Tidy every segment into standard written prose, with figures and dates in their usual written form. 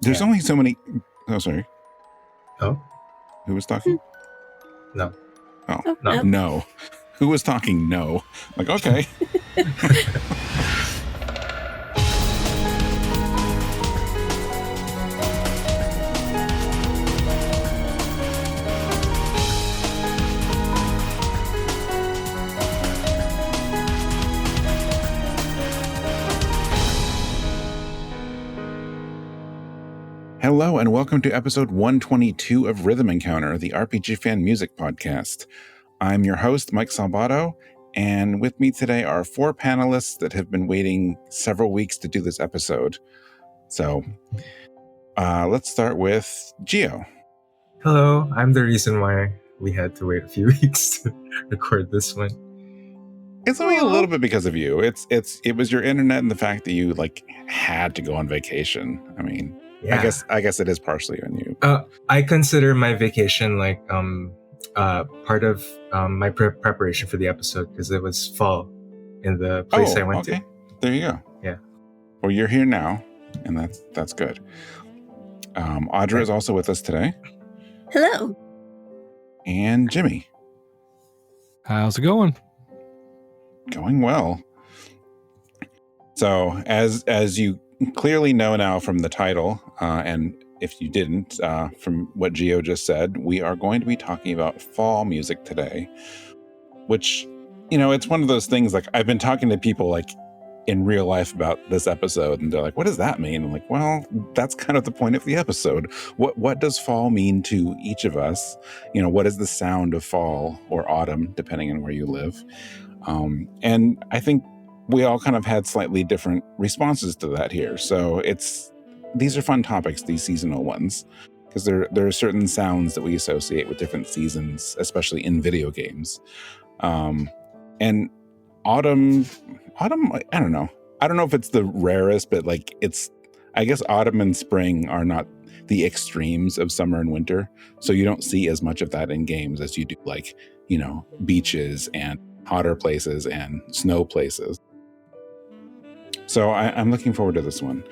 There's only so many. Oh, sorry. Oh, who was talking? No. Oh, no. Who was talking? No. Like, okay. Hello, and welcome to episode 122 of Rhythm Encounter, the RPG fan music podcast. I'm your host, Mike Salbato, and with me today are four panelists that have been waiting several weeks to do this episode. So let's start with Gio. Hello, I'm the reason why we had to wait a few weeks to record this one. It's only a little bit because of you. It was your internet and the fact that you had to go on vacation. I mean, yeah. I guess it is partially on you. I consider my vacation part of my preparation for the episode because it was fall in the place I went to. There you go. Yeah. Well, you're here now, and that's good. Audra is also with us today. Hello. And Jimmy. How's it going? Going well. So, as you clearly know now from the title, and if you didn't, from what Gio just said, we are going to be talking about fall music today, which, it's one of those things, I've been talking to people in real life about this episode, and they're like, what does that mean? I'm like, well, that's kind of the point of the episode. What does fall mean to each of us? What is the sound of fall or autumn, depending on where you live? And I think we all kind of had slightly different responses to that here. So these are fun topics, these seasonal ones, because there are certain sounds that we associate with different seasons, especially in video games. And autumn, I don't know. I don't know if it's the rarest, but I guess autumn and spring are not the extremes of summer and winter. So you don't see as much of that in games as you do beaches and hotter places and snow places. So I'm looking forward to this one.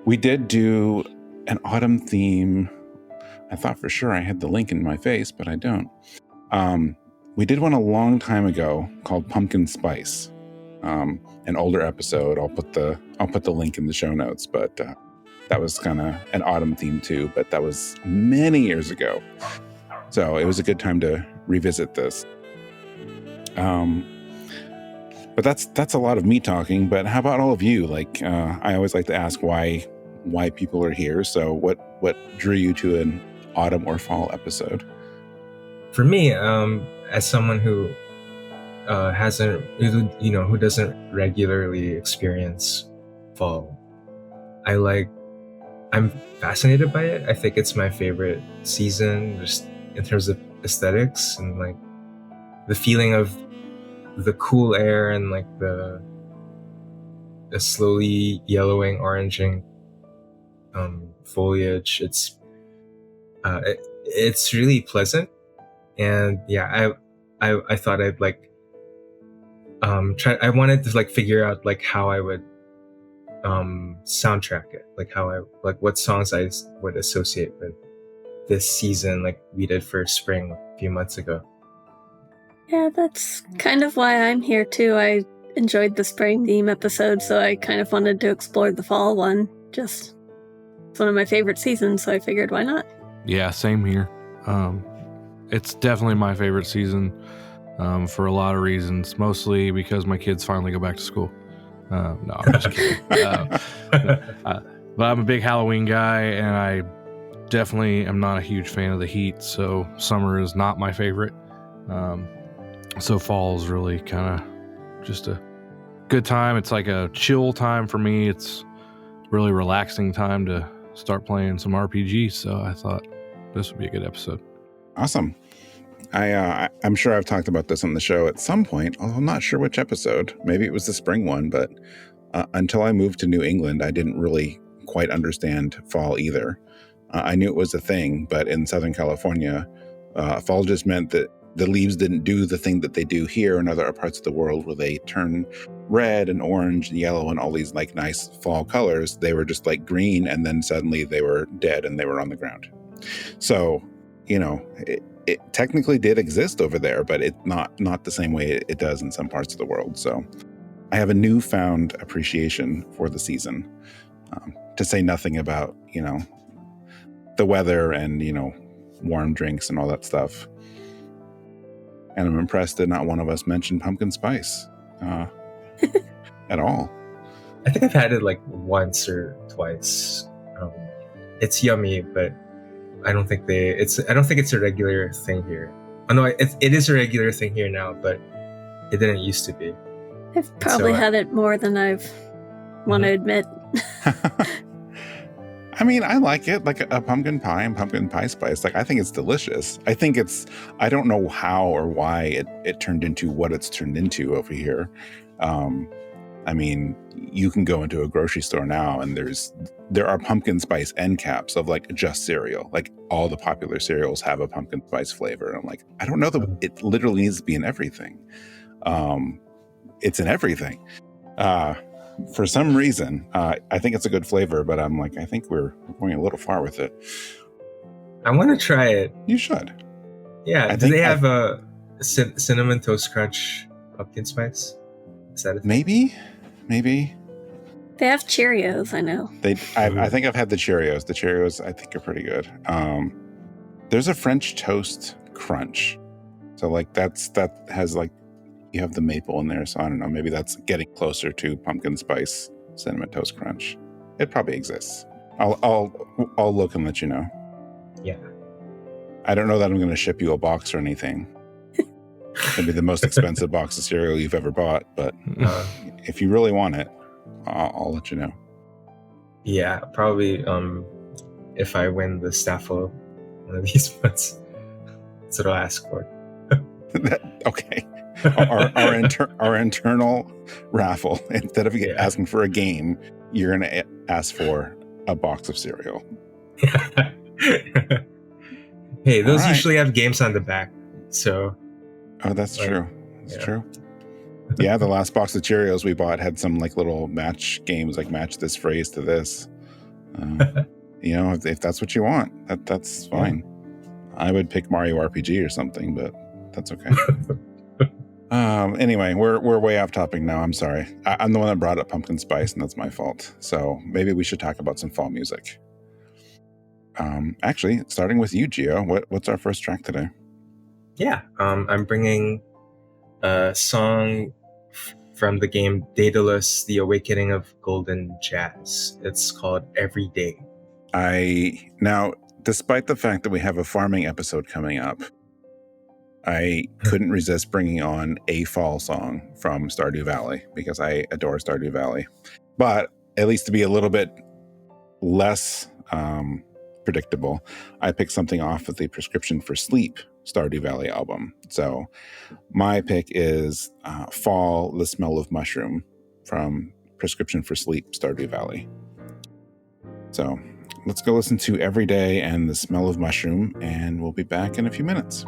We did do an autumn theme. I thought for sure I had the link in my face, but I don't. We did one a long time ago called Pumpkin Spice, an older episode. I'll put the link in the show notes, but that was kind of an autumn theme too, but that was many years ago. So it was a good time to revisit this. But that's a lot of me talking, but how about all of you? I always like to ask why people are here. So what drew you to an autumn or fall episode? For me, as someone who who doesn't regularly experience fall, I'm fascinated by it. I think it's my favorite season, just in terms of aesthetics and the feeling of the cool air and the slowly yellowing, oranging foliage. It's really pleasant, and yeah, I thought I'd try. I wanted to figure out how I would soundtrack it, what songs I would associate with this season, like we did for spring a few months ago. Yeah, that's kind of why I'm here too. I enjoyed the spring theme episode, so I kind of wanted to explore the fall one. It's one of my favorite seasons, so I figured why not? Yeah, same here. It's definitely my favorite season for a lot of reasons, mostly because my kids finally go back to school. No, I'm just kidding. But I'm a big Halloween guy, and I definitely am not a huge fan of the heat, so summer is not my favorite. So fall is really kind of just a good time. It's like a chill time for me. It's really relaxing time to start playing some RPGs. So I thought this would be a good episode. Awesome. I'm sure I've talked about this on the show at some point, although I'm not sure which episode. Maybe it was the spring one, but until I moved to New England, I didn't really quite understand fall either. I knew it was a thing, but in Southern California, fall just meant that the leaves didn't do the thing that they do here in other parts of the world where they turn red and orange and yellow and all these like nice fall colors. They were just like green, and then suddenly they were dead and they were on the ground. So, it technically did exist over there, but it's not the same way it does in some parts of the world. So I have a newfound appreciation for the season, to say nothing about, the weather and, warm drinks and all that stuff. And I'm impressed that not one of us mentioned pumpkin spice at all. I think I've had it like once or twice. It's yummy, but I don't think it's a regular thing here. Oh no, it is a regular thing here now, but it didn't used to be. I've probably had it more than I've want to admit. I mean, I like it, like a pumpkin pie and pumpkin pie spice. Like, I think it's delicious. I don't know how or why it turned into what it's turned into over here. I mean, you can go into a grocery store now and there are pumpkin spice end caps of like just cereal. Like all the popular cereals have a pumpkin spice flavor. And I'm like, I don't know that it literally needs to be in everything. It's in everything. For some reason, I think it's a good flavor, but I'm like, I think we're going a little far with it. I want to try it. You should. Yeah. Do they have a cinnamon toast crunch pumpkin spice? Is that a thing? Maybe. They have Cheerios, I know. I think I've had the Cheerios. The Cheerios, I think, are pretty good. There's a French toast crunch. So like that has like, you have the maple in there, so I don't know. Maybe that's getting closer to pumpkin spice cinnamon toast crunch. It probably exists. I'll look and let you know. Yeah. I don't know that I'm going to ship you a box or anything. It'll be the most expensive box of cereal you've ever bought, but if you really want it, I'll let you know. Yeah, probably. If I win the Staffel one of these months, that's what I'll ask for. Okay. Our internal raffle, instead of asking for a game, you're going to ask for a box of cereal. Hey, those usually have games on the back, so. Oh, that's true. That's true. Yeah, the last box of Cheerios we bought had some like little match games, like match this phrase to this. If that's what you want, that's fine. Yeah. I would pick Mario RPG or something, but that's okay. Anyway, we're way off topic now. I'm sorry. I'm the one that brought up pumpkin spice, and that's my fault. So maybe we should talk about some fall music. Actually, starting with you, Gio, what's our first track today? Yeah, I'm bringing a song from the game DAEDALUS, The Awakening of Golden Jazz. It's called Every Day. Now, despite the fact that we have a farming episode coming up, I couldn't resist bringing on a fall song from Stardew Valley because I adore Stardew Valley. But at least to be a little bit less predictable, I picked something off of the Prescription for Sleep Stardew Valley album. So my pick is Fall, The Smell of Mushroom from Prescription for Sleep Stardew Valley. So let's go listen to Every Day and The Smell of Mushroom, and we'll be back in a few minutes.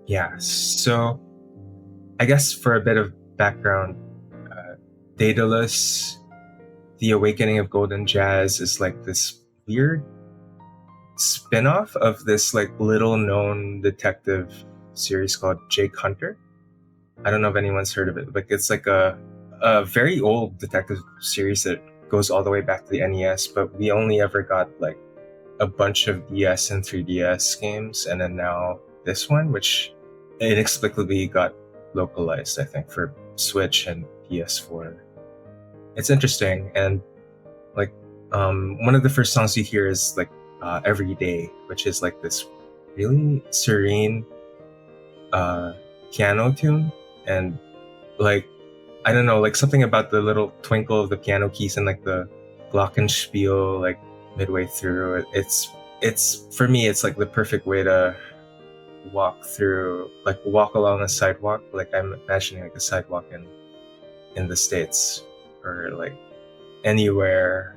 Yeah, so I guess for a bit of background, Daedalus, The Awakening of Golden Jazz is like this weird spin-off of this like little known detective series called Jake Hunter. I don't know if anyone's heard of it. Like it's like a very old detective series that goes all the way back to the NES, but we only ever got like a bunch of DS and 3DS games, and then now this one, which inexplicably got localized, I think, for Switch and PS4. It's interesting, and like one of the first songs you hear is like Every Day, which is like this really serene piano tune, and like I don't know, like something about the little twinkle of the piano keys and like the glockenspiel like midway through. It's for me, it's like the perfect way to walk along a sidewalk. Like I'm imagining like a sidewalk in the States or like anywhere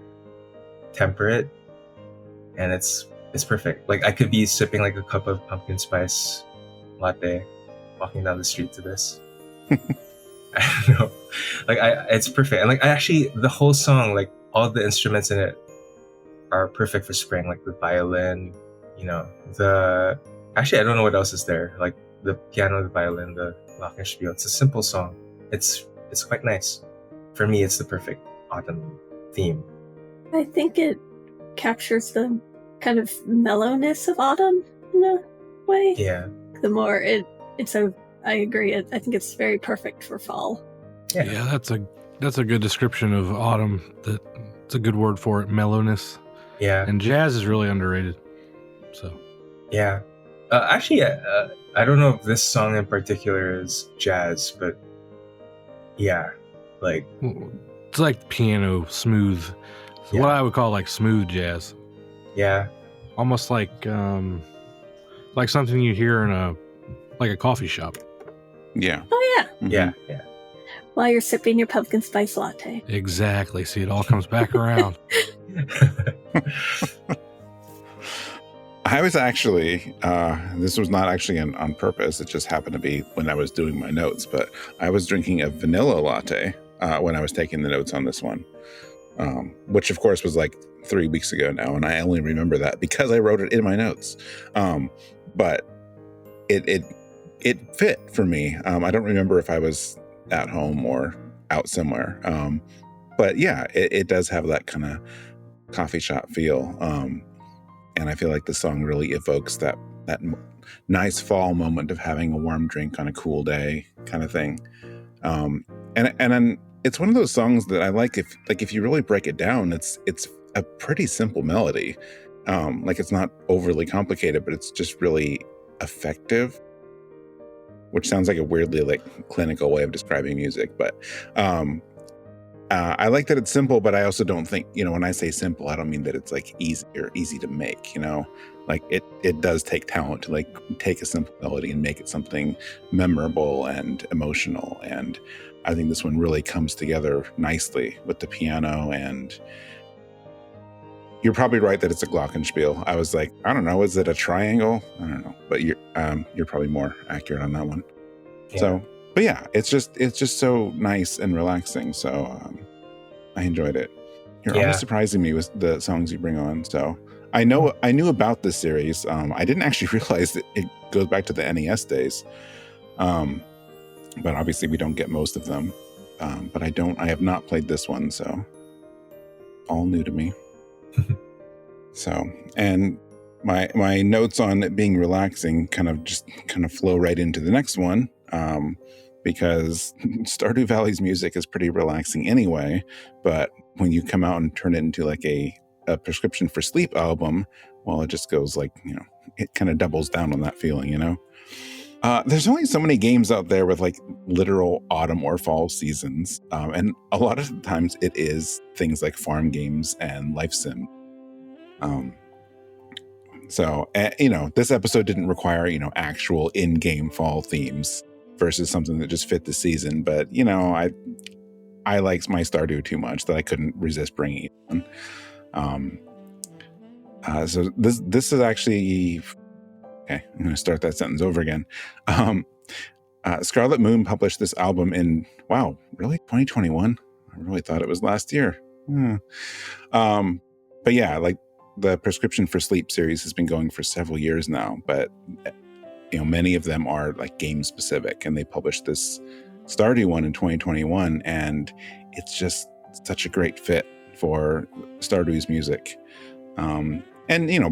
temperate, and it's perfect. Like I could be sipping like a cup of pumpkin spice latte walking down the street to this. I don't know, like it's perfect. And like I actually, the whole song, like all the instruments in it are perfect for spring, like the violin, actually I don't know what else is there, like the piano, the violin, the glockenspiel. It's a simple song. It's quite nice. For me, it's the perfect autumn theme. I think it captures the kind of mellowness of autumn in a way. Yeah. The more I agree. I think it's very perfect for fall. Yeah, that's a good description of autumn. That's a good word for it, mellowness. Yeah. And jazz is really underrated. So. Yeah. Actually, I don't know if this song in particular is jazz, but yeah, like it's like piano smooth. So what I would call like smooth jazz. Yeah. Almost like something you hear in a coffee shop. Yeah. Oh yeah. Mm-hmm. Yeah. While you're sipping your pumpkin spice latte. Exactly. See, it all comes back around. I was actually, this was not actually on purpose. It just happened to be when I was doing my notes, but I was drinking a vanilla latte when I was taking the notes on this one, which of course was like 3 weeks ago now. And I only remember that because I wrote it in my notes. But it fit for me. I don't remember if I was at home or out somewhere. But yeah, it does have that kind of coffee shop feel. And I feel like the song really evokes that nice fall moment of having a warm drink on a cool day kind of thing. And then it's one of those songs that I like if you really break it down, it's a pretty simple melody. Like it's not overly complicated, but it's just really effective, which sounds like a weirdly like clinical way of describing music. But I like that it's simple, but I also don't think, when I say simple, I don't mean that it's like easy to make, like it does take talent to like take a simple melody and make it something memorable and emotional. And I think this one really comes together nicely with the piano. And you're probably right that it's a glockenspiel. I was like, I don't know, is it a triangle? I don't know, but you're probably more accurate on that one. Yeah. So, but yeah, it's just so nice and relaxing. So I enjoyed it. You're always surprising me with the songs you bring on. So I knew about this series. I didn't actually realize that it goes back to the NES days. But obviously we don't get most of them. But I have not played this one, so all new to me. So, and my notes on it being relaxing kind of flow right into the next one. Because Stardew Valley's music is pretty relaxing anyway, but when you come out and turn it into like a prescription for sleep album, well, it just goes like, it kind of doubles down on that feeling, There's only so many games out there with like literal autumn or fall seasons. And a lot of the times it is things like farm games and life sim. So, this episode didn't require, actual in-game fall themes versus something that just fit the season. But, I liked my Stardew too much that I couldn't resist bringing it on. So this is actually Okay, I'm going to start that sentence over again. Scarlet Moon published this album in, wow, really? 2021? I really thought it was last year. But yeah, like the Prescription for Sleep series has been going for several years now, but many of them are like game specific, and they published this Stardew one in 2021, and it's just such a great fit for Stardew's music. And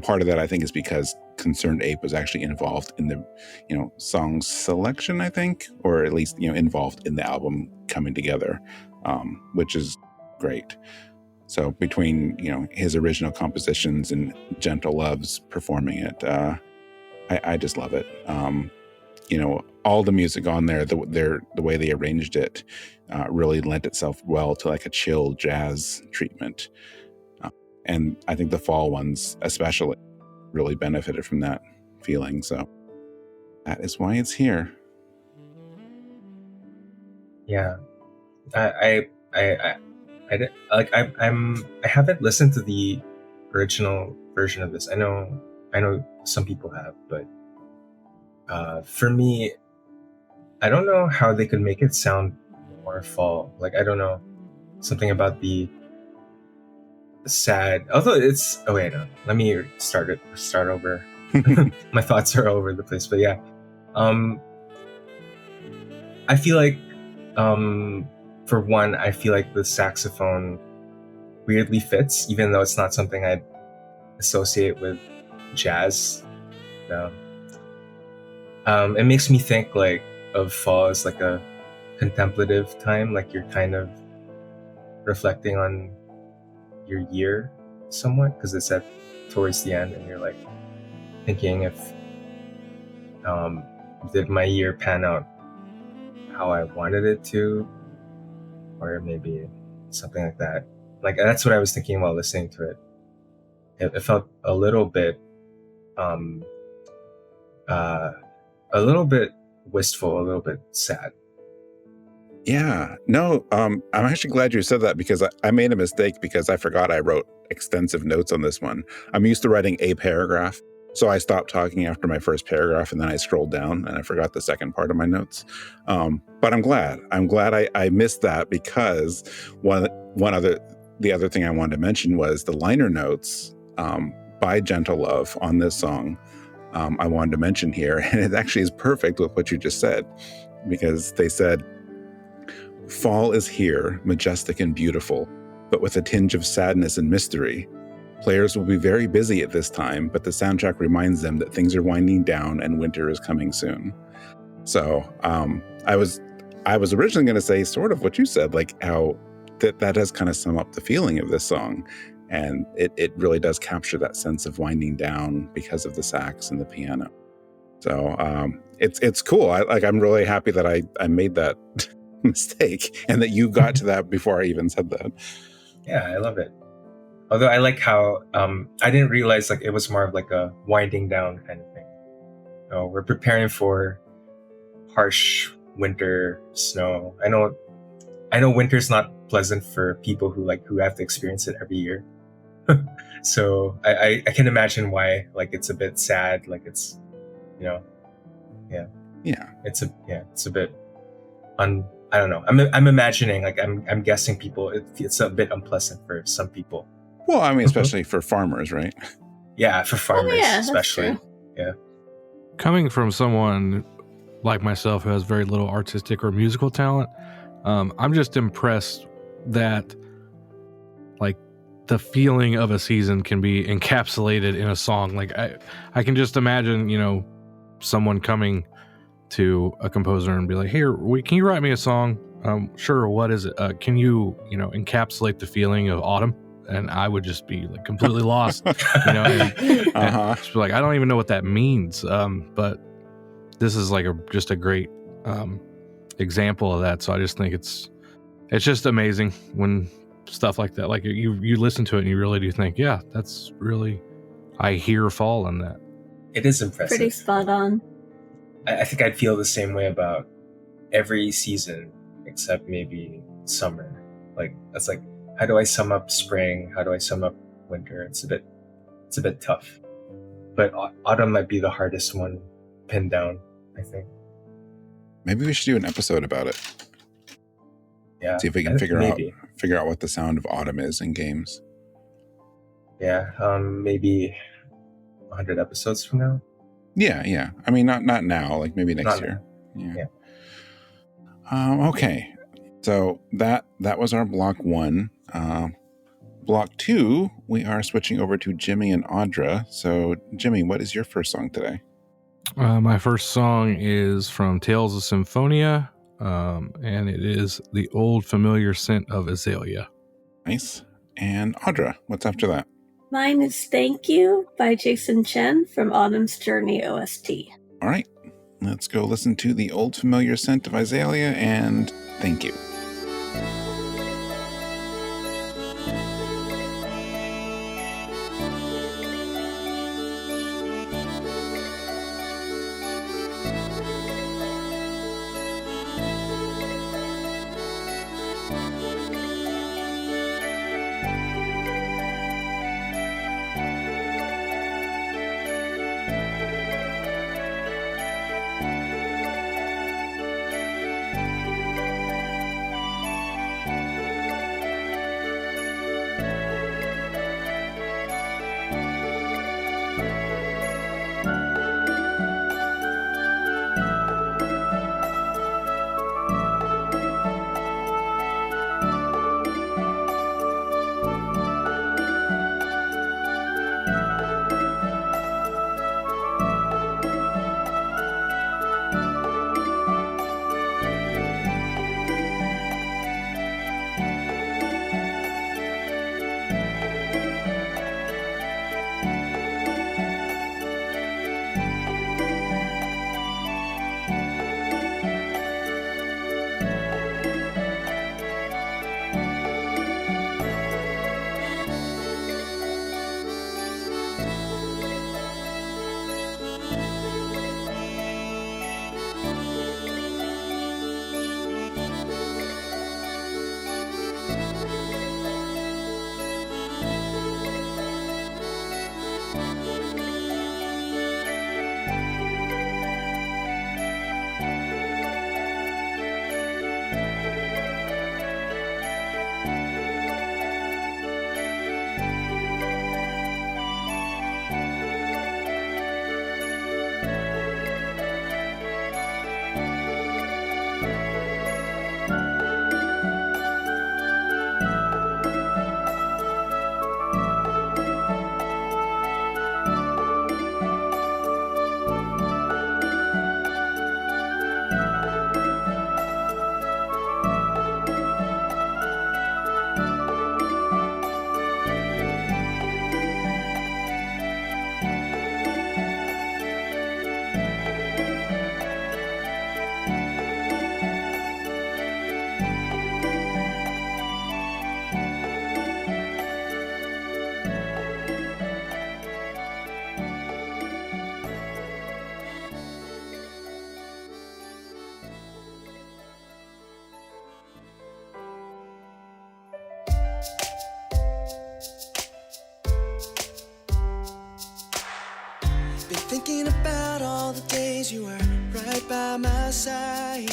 part of that I think is because ConcernedApe was actually involved in the song selection, I think, or at least involved in the album coming together, which is great. So between his original compositions and Gentle Love's performing it, I just love it. All the music on there, the way they arranged it, really lent itself well to like a chill jazz treatment. And I think the fall ones especially really benefited from that feeling. So that is why it's here. Yeah, I haven't listened to the original version of this. I know some people have, but for me, I don't know how they could make it sound more fall. Like, I don't know, something about the sad, although it's, oh wait, no, let me start over. My thoughts are all over the place, but yeah, I feel like, for one, I feel like the saxophone weirdly fits, even though it's not something I'd associate with jazz. It makes me think like of fall as like a contemplative time, like you're kind of reflecting on your year somewhat, because it's at towards the end and you're like thinking if did my year pan out how I wanted it to, or maybe something like that. Like, that's what I was thinking while listening to it. It felt a little bit wistful, a little bit sad. Yeah, no, I'm actually glad you said that, because I made a mistake because I forgot I wrote extensive notes on this one. I'm used to writing a paragraph, so I stopped talking after my first paragraph, and then I scrolled down and I forgot the second part of my notes. But I'm glad I missed that, because the other thing I wanted to mention was the liner notes by Gentle Love on this song. I wanted to mention here, and it actually is perfect with what you just said, because they said, "Fall is here, majestic and beautiful, but with a tinge of sadness and mystery. Players will be very busy at this time, but the soundtrack reminds them that things are winding down and winter is coming soon." So I was originally going to say sort of what you said, like how that does kind of sum up the feeling of this song. And it really does capture that sense of winding down because of the sax and the piano. So it's cool. I'm really happy that I made that mistake and that you got to that before I even said that. Yeah, I love it. Although I like how I didn't realize like it was more of like a winding down kind of thing. We're preparing for harsh winter snow. I know winter's not pleasant for people who have to experience it every year. So I can imagine why it's a bit sad. Like it's, yeah. It's a bit I don't know. I'm imagining I'm guessing people it's a bit unpleasant for some people. Well, I mean, especially for farmers, right? Yeah, for farmers, especially. Yeah. Coming from someone like myself who has very little artistic or musical talent, I'm just impressed that the feeling of a season can be encapsulated in a song. Like I can just imagine, someone coming to a composer and be like, "Here, can you write me a song?" Sure. What is it? Can you, encapsulate the feeling of autumn? And I would just be completely lost, and just be like, I don't even know what that means. But this is just a great example of that. So I just think it's just amazing when stuff like that, you listen to it and you really do think, yeah, that's really, I hear fall in that. It is impressive. Pretty spot on. I think I'd feel the same way about every season except maybe summer. That's how do I sum up spring? How do I sum up winter? It's a bit tough. but autumn might be the hardest one pinned down, I think. Maybe we should do an episode about it. Yeah. See if we can figure maybe. out what the sound of autumn is in games. Yeah, maybe 100 episodes from now. Yeah. I mean, not now. Like maybe next year. Yeah. Okay. So that was our block 1. Block 2, we are switching over to Jimmy and Audra. So, Jimmy, what is your first song today? My first song is from Tales of Symphonia, and it is The Old Familiar Scent of Iselia. Nice. And Audra, what's after that? Mine is Thank You by Jason Chen from Autumn's Journey OST. All right. Let's go listen to The Old Familiar Scent of Iselia and Thank You. Thinking about all the days you were right by my side.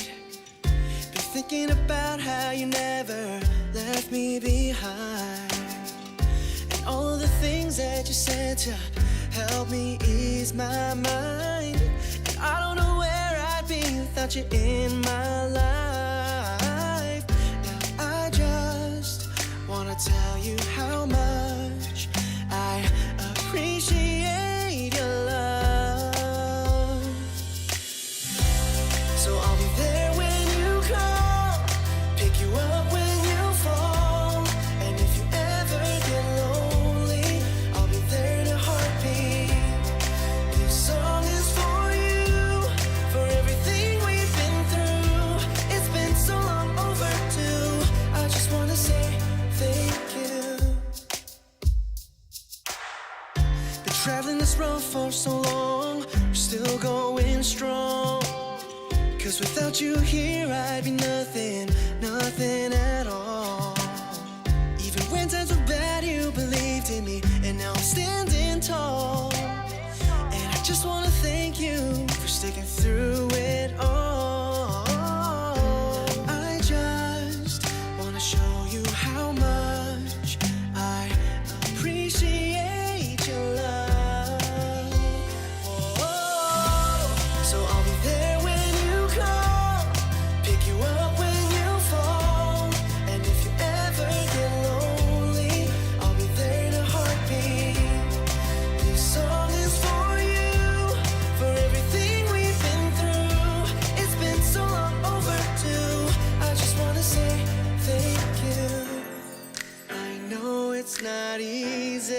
Been thinking about how you never left me behind. And all of the things that you said to help me ease my mind. And I don't know where I'd be without you in my life. Now I just wanna tell you how much I appreciate your love. So I'll be there when you call, pick you up when you fall. And if you ever get lonely, I'll be there to heartbeat. This song is for you, for everything we've been through. It's been so long overdue. I just wanna say thank you. Been traveling this road for so long, we're still going strong. Cause without you here, I'd be nothing, nothing at all. Even when times were bad, you believed in me, and now I'm standing tall. just wanna thank you for sticking through it all. I just wanna show you how much I appreciate your love. So I'll be there when you call, pick you up when you fall, and if you ever get lonely, I'll be there in a heartbeat. This song is for you, for everything we've been through. It's been so long overdue. I just wanna say thank you. I know it's not easy,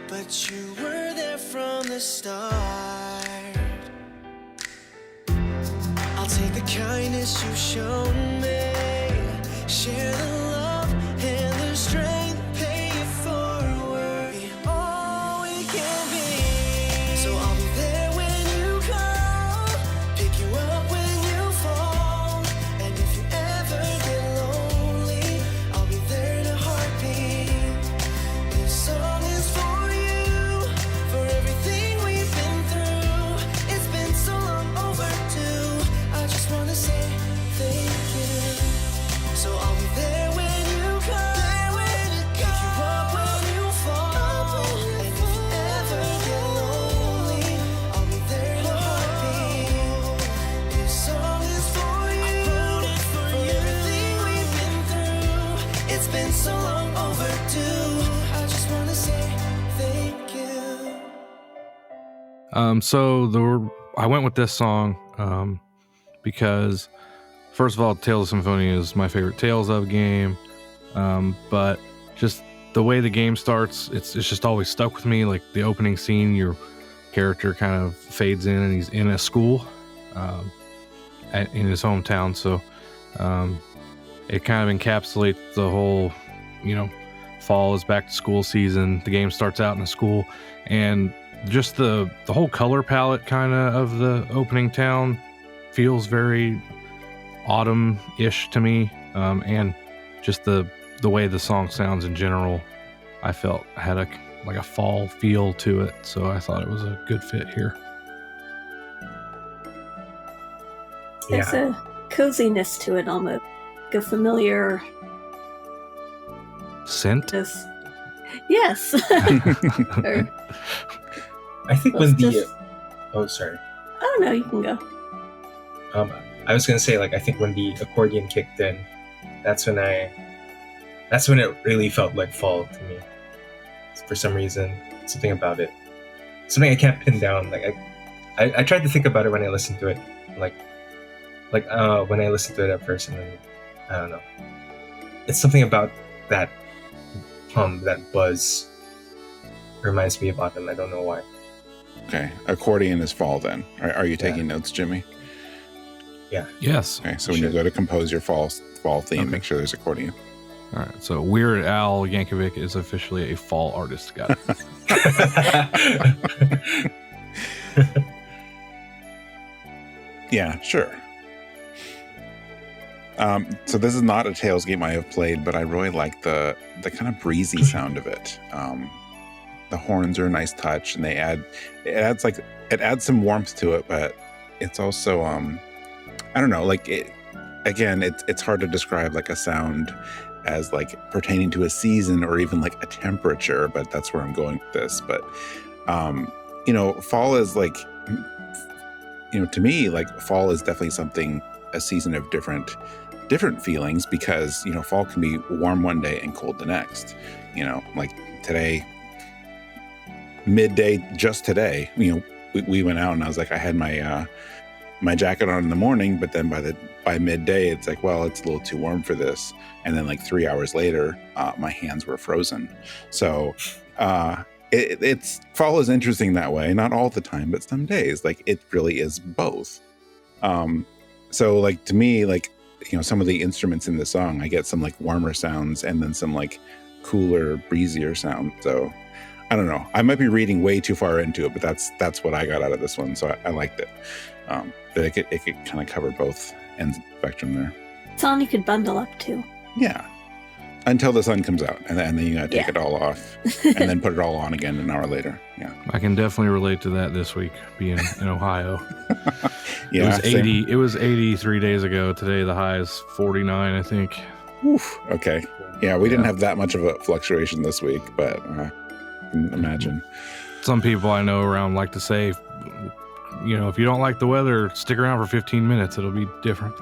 but you were there from the start. I'll take the kindness you've shown me, share the love and the strength, pay it forward, be all we can be. So I'll be there when you call, pick you up when you fall, and if you ever get lonely, I'll be there in a heartbeat. This song is for you, for everything we've been through. It's been so long overdue. I just wanna say thank you. So I'll be there when you come, pick you up when you fall, and if you ever get lonely, I'll be there in a heartbeat. This song is for you, for everything we've been through. It's been so long overdue. I just wanna say thank you. I went with this song because, first of all, Tales of Symphonia is my favorite Tales of game, but just the way the game starts, it's just always stuck with me. Like the opening scene, your character kind of fades in and he's in a school in his hometown, so it kind of encapsulates the whole, fall is back to school season. The game starts out in a school, and just the whole color palette kind of the opening town feels very autumn-ish to me, and just the way the song sounds in general, I felt had a fall feel to it, so I thought it was a good fit here. There's a coziness to it almost, like a familiar Scent? Yes. Or, I think when oh, sorry. oh no, you can go. I was gonna say, I think when the accordion kicked in, that's when it really felt like fall to me. For some reason, something about it, something I can't pin down. I tried to think about it when I listened to it, when I listened to it at first, and then, I don't know. It's something about that hum, that buzz, reminds me of autumn. I don't know why. Okay, accordion is fall then. Are you taking notes, Jimmy? Yeah. Yes. Okay, so when you go to compose your fall theme, Okay. make sure there's accordion. All right, so Weird Al Yankovic is officially a fall artist. Got it. Yeah, sure. So this is not a Tales game I have played, but I really like the kind of breezy sound of it. The horns are a nice touch, and it adds some warmth to it, but it's also I don't know, it's hard to describe a sound as pertaining to a season or even a temperature, but that's where I'm going with this. But fall is to me, fall is definitely a season of different feelings, because fall can be warm one day and cold the next. Today, midday, just today, we went out, and I was I had my jacket on in the morning, but then by midday it's well, it's a little too warm for this, and then 3 hours later my hands were frozen. So it's fall is interesting that way, not all the time, but some days it really is both. So to me, some of the instruments in the song, I get some warmer sounds and then some cooler, breezier sound. So I don't know, I might be reading way too far into it, but that's what I got out of this one, so I liked it. But it could kind of cover both ends of the spectrum there. Song you could bundle up to. Yeah. Until the sun comes out, and then you gotta take Yeah. it all off, and then put it all on again an hour later. Yeah, I can definitely relate to that this week, being in Ohio. yeah. It was 80. same. It was 80 3 days ago. Today the high is 49, I think. Oof, okay. Yeah, we didn't have that much of a fluctuation this week, but I can imagine. Some people I know around like to say, if you don't like the weather, stick around for 15 minutes. It'll be different.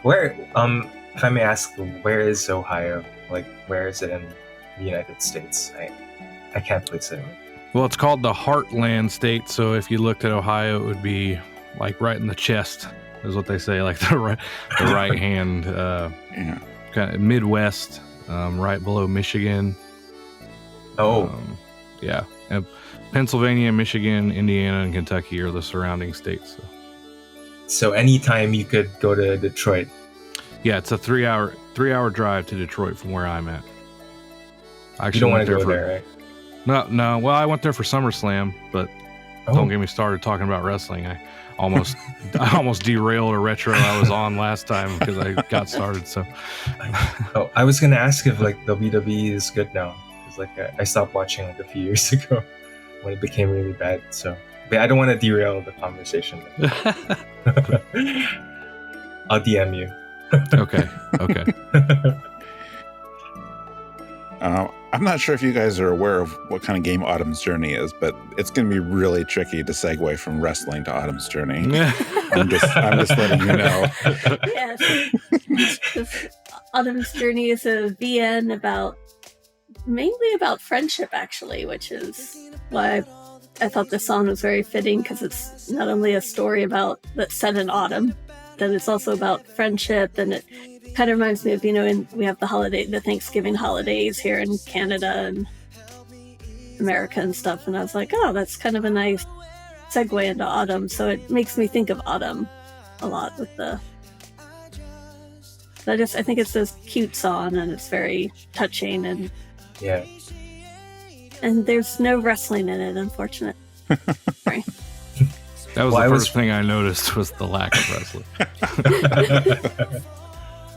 Where, if I may ask, where is Ohio? Like, where is it in the United States? I can't place it. Well, it's called the Heartland State. So if you looked at Ohio, it would be like right in the chest, is what they say, like the right hand, Yeah. kind of Midwest, right below Michigan. Oh, Yeah. And Pennsylvania, Michigan, Indiana, and Kentucky are the surrounding states. so anytime you could go to Detroit. Yeah, it's a 3-hour drive to Detroit from where I'm at. I You don't want went to go there, right? No. Well, I went there for SummerSlam, but don't get me started talking about wrestling. I almost derailed a retro I was on last time because I got started. So, Oh, I was gonna ask if like WWE is good now, because like I stopped watching like a few years ago when it became really bad. So, but I don't want to derail the conversation. I'll DM you. okay. I'm not sure if you guys are aware of what kind of game Autumn's Journey is, but it's going to be really tricky to segue from wrestling to Autumn's Journey. I'm just letting you know. Yes. Autumn's Journey is a VN mainly about friendship, actually, which is why I thought this song was very fitting, because it's not only a story that's set in autumn, but it's also about friendship, and it kind of reminds me of, we have the Thanksgiving holidays here in Canada and America and stuff, and I was like, oh, that's kind of a nice segue into autumn, so it makes me think of autumn a lot with I think it's this cute song, and it's very touching, and Yeah. and there's no wrestling in it, unfortunately. Sorry. That was Well, the I was- first thing I noticed was the lack of wrestling.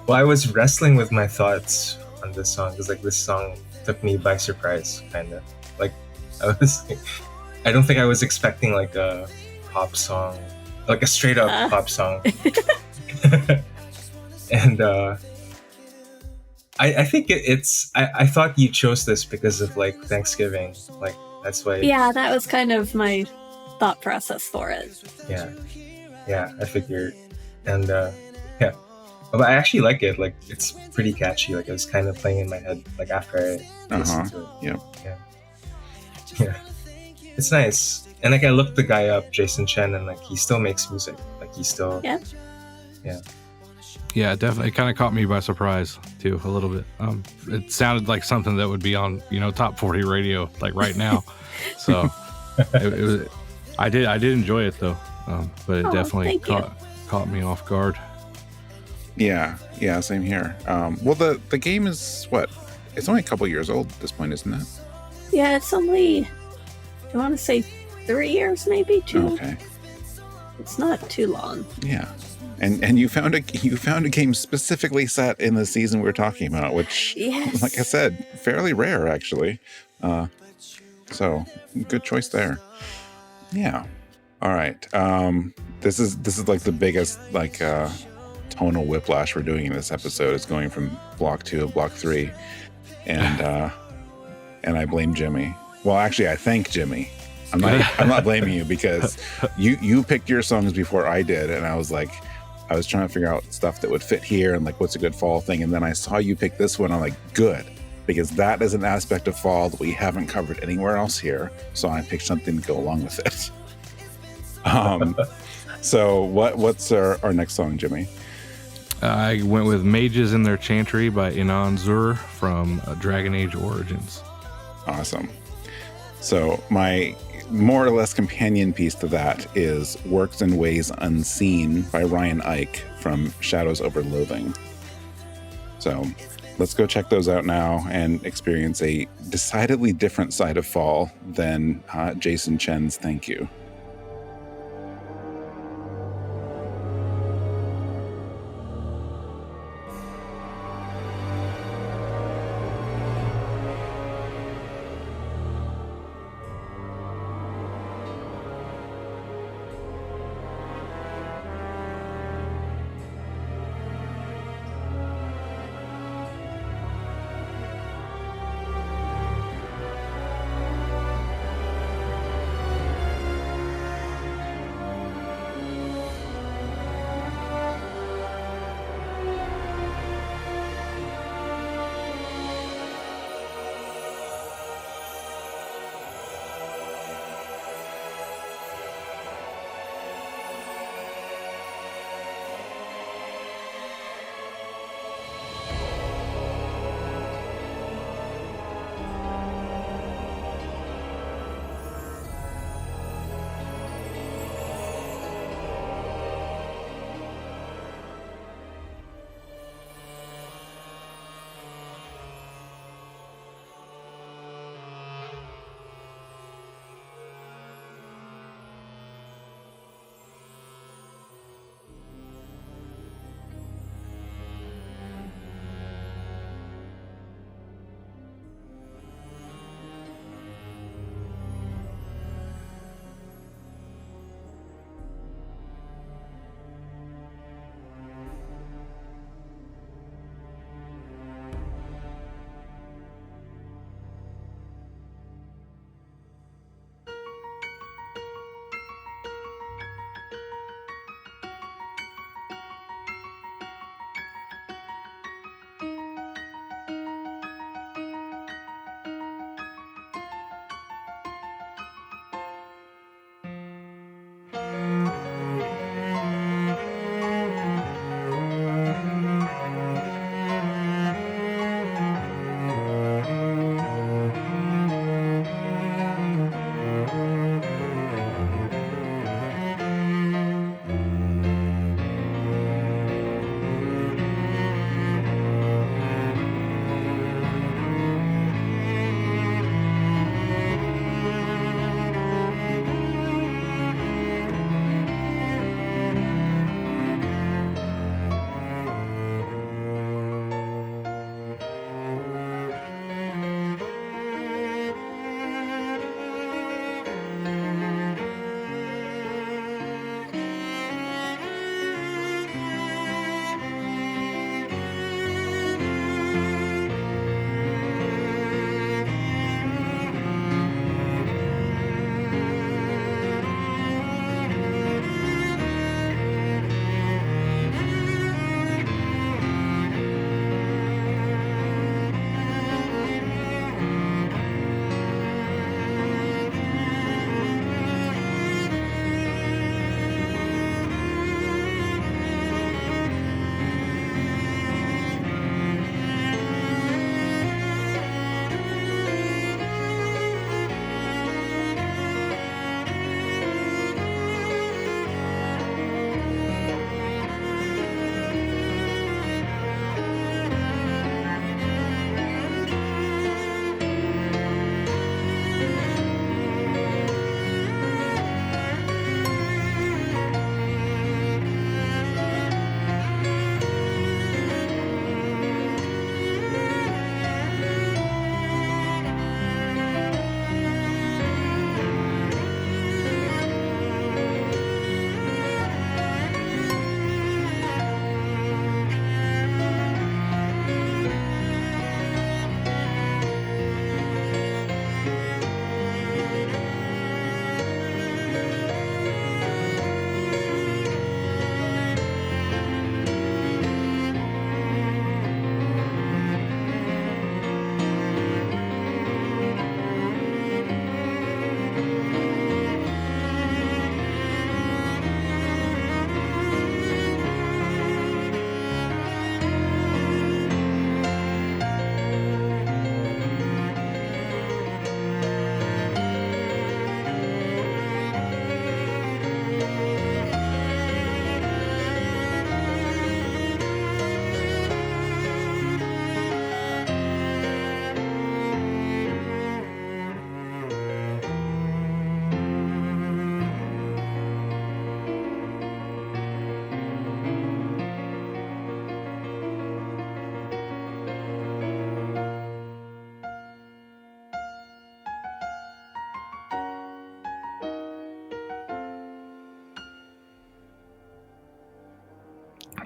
Well, I was wrestling with my thoughts on this song because like this song took me by surprise, kind of. Like I don't think I was expecting like a pop song, like a straight up pop song. And I think I thought you chose this because of like Thanksgiving, like that's why. Yeah, that was kind of my thought process for it. Yeah, I figured, and yeah, but I actually like it. Like it's pretty catchy. Like it was kind of playing in my head. Like after I listened to it. Yep. Yeah, it's nice. And like I looked the guy up, Jason Chen, and like he still makes music. Like he still. Yeah. Yeah, definitely. It kind of caught me by surprise too, a little bit. It sounded like something that would be on, top 40 radio like right now. So it was. I did enjoy it though, but it definitely caught me off guard. Yeah, same here. Well, the game is what? It's only a couple years old at this point, isn't it? Yeah, it's only, I want to say 3 years, maybe 2. Okay. It's not too long. Yeah. And you found a game specifically set in the season we're talking about, which, Yes. like I said, fairly rare actually. So good choice there. Yeah. All right. This is like the biggest like tonal whiplash we're doing in this episode. Is going from block 2 to block 3, and I blame Jimmy. Well, actually, I thank Jimmy. I'm not blaming you because you picked your songs before I did, and I was trying to figure out stuff that would fit here and like what's a good fall thing, and then I saw you pick this one. I'm like, good, because that is an aspect of fall that we haven't covered anywhere else here. So I picked something to go along with it. So what's our next song, Jimmy? I went with Mages in Their Chantry by Inon from Dragon Age Origins. Awesome. So my more or less companion piece to that is Works in Ways Unseen by Ryan Ike from Shadows Over Loathing. So let's go check those out now and experience a decidedly different side of fall than Jason Chen's Thank You.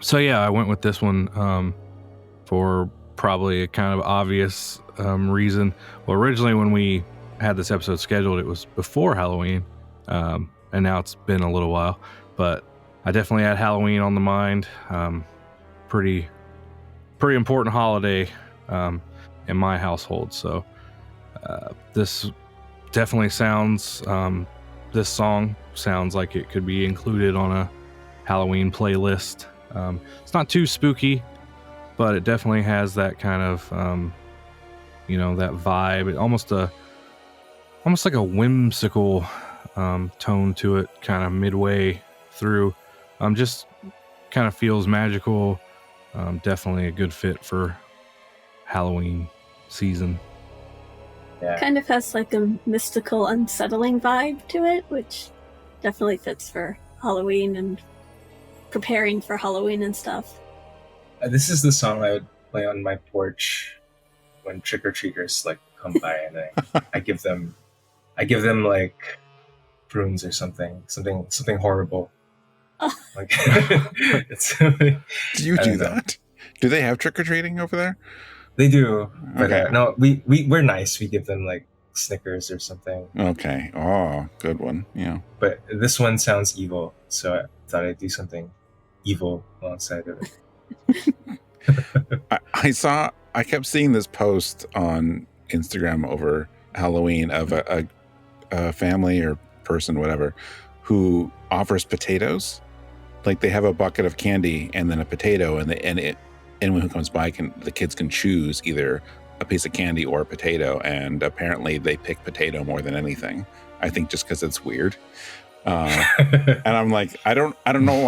So yeah, I went with this one for probably a kind of obvious reason. Well, originally when we had this episode scheduled, it was before Halloween, and now it's been a little while. But I definitely had Halloween on the mind. Pretty important holiday in my household. So this definitely sounds. This song sounds like it could be included on a Halloween playlist. It's not too spooky, but it definitely has that kind of, that vibe. Almost like a whimsical tone to it, kind of midway through. Just kind of feels magical. Definitely a good fit for Halloween season. Yeah. Kind of has like a mystical, unsettling vibe to it, which definitely fits for Halloween and preparing for Halloween and stuff. This is the song I would play on my porch when trick-or-treaters like come by, and I give them like prunes or something horrible. Oh. Like, it's, Do you I do don't know. that? Do they have trick-or-treating over there? They do, but Okay. no, we're nice. We give them like Snickers or something. Okay. Oh, good one. Yeah. But this one sounds evil, so I thought I'd do something evil alongside of it. I kept seeing this post on Instagram over Halloween of a family or person, whatever, who offers potatoes. Like they have a bucket of candy and then a potato, and anyone who comes by the kids can choose either a piece of candy or a potato, and apparently they pick potato more than anything. I think just because it's weird. And I'm like, I don't know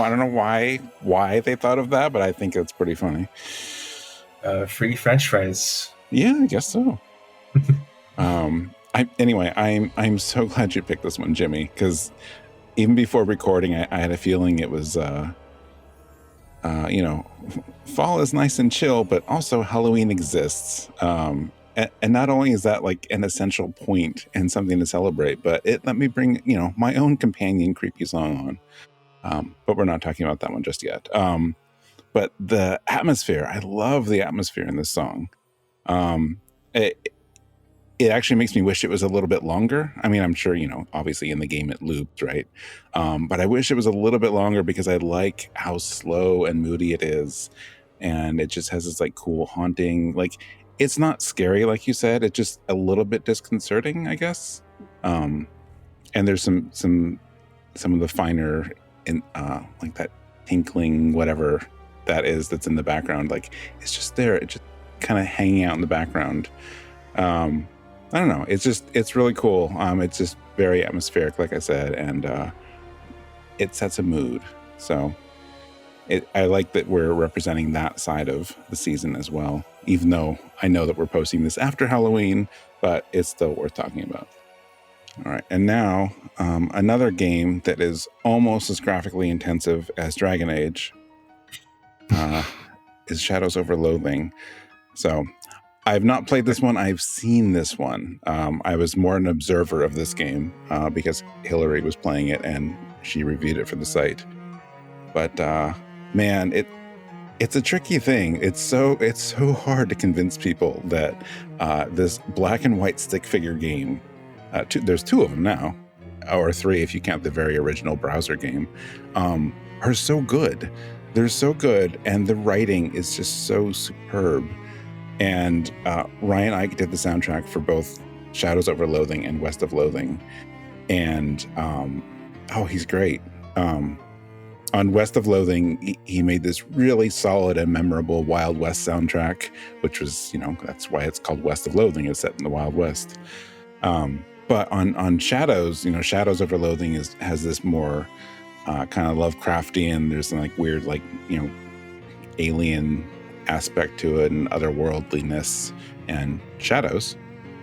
why they thought of that, but I think it's pretty funny. Free French fries. Yeah, I guess so. I'm so glad you picked this one, Jimmy, because even before recording, I had a feeling it was, fall is nice and chill, but also Halloween exists. And not only is that like an essential point and something to celebrate, but it let me bring, my own companion creepy song on. But we're not talking about that one just yet. But the atmosphere, I love the atmosphere in this song. It actually makes me wish it was a little bit longer. I mean, I'm sure, obviously in the game it loops, right? But I wish it was a little bit longer because I like how slow and moody it is. And it just has this like cool haunting, like it's not scary, like you said, it's just a little bit disconcerting, I guess. And there's some of the finer like that tinkling, whatever that is, that's in the background. Like it's just there. It's just kind of hanging out in the background. I don't know. It's really cool. It's just very atmospheric, like I said, and it sets a mood. So I like that we're representing that side of the season as well, even though I know that we're posting this after Halloween, but it's still worth talking about. All right. And now another game that is almost as graphically intensive as Dragon Age is Shadows over Loathing. So I've not played this one. I've seen this one. I was more an observer of this game because Hillary was playing it and she reviewed it for the site. But man, it's a tricky thing. It's so hard to convince people that this black and white stick figure game, there's two of them now, or three if you count the very original browser game, are so good. They're so good, and the writing is just so superb. And Ryan Ike did the soundtrack for both Shadows Over Loathing and West of Loathing. And he's great. On West of Loathing, he made this really solid and memorable Wild West soundtrack, which was, that's why it's called West of Loathing. It's set in the Wild West. But on Shadows, Shadows Over Loathing has this more kind of Lovecraftian, there's some like weird, like, alien aspect to it and otherworldliness and shadows,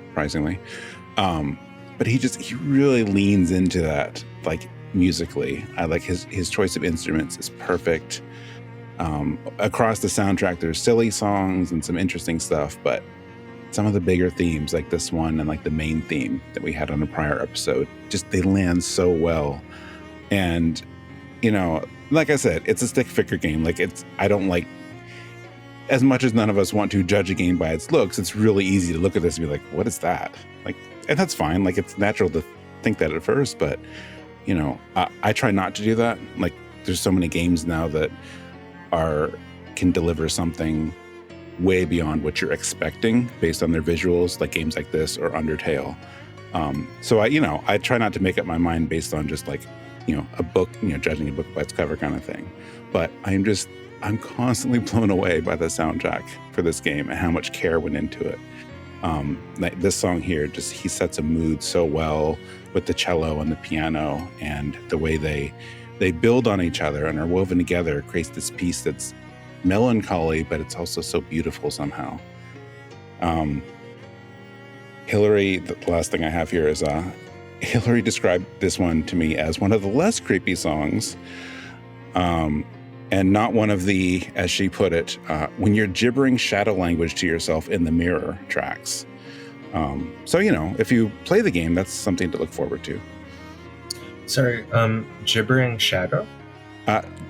surprisingly. But he really leans into that, like musically. I like his choice of instruments is perfect. Across the soundtrack, there's silly songs and some interesting stuff, but some of the bigger themes like this one and like the main theme that we had on a prior episode, just they land so well. And like I said, it's a stick figure game. Like I don't like, as much as none of us want to judge a game by its looks, it's really easy to look at this and be like, what is that? Like, and that's fine. Like, it's natural to think that at first, but you know, I try not to do that. Like, there's so many games now that can deliver something way beyond what you're expecting based on their visuals, like games like this or Undertale. So I try not to make up my mind based on just like, you know, a book, you know, judging a book by its cover kind of thing. But I'm constantly blown away by the soundtrack for this game and how much care went into it. Like this song here, he sets a mood so well with the cello and the piano, and the way they build on each other and are woven together creates this piece that's melancholy, but it's also so beautiful somehow. Hillary, the last thing I have here is Hillary described this one to me as one of the less creepy songs, and not one of the, as she put it, when you're gibbering shadow language to yourself in the mirror tracks. So, you know, if you play the game, that's something to look forward to. Sorry, gibbering shadow?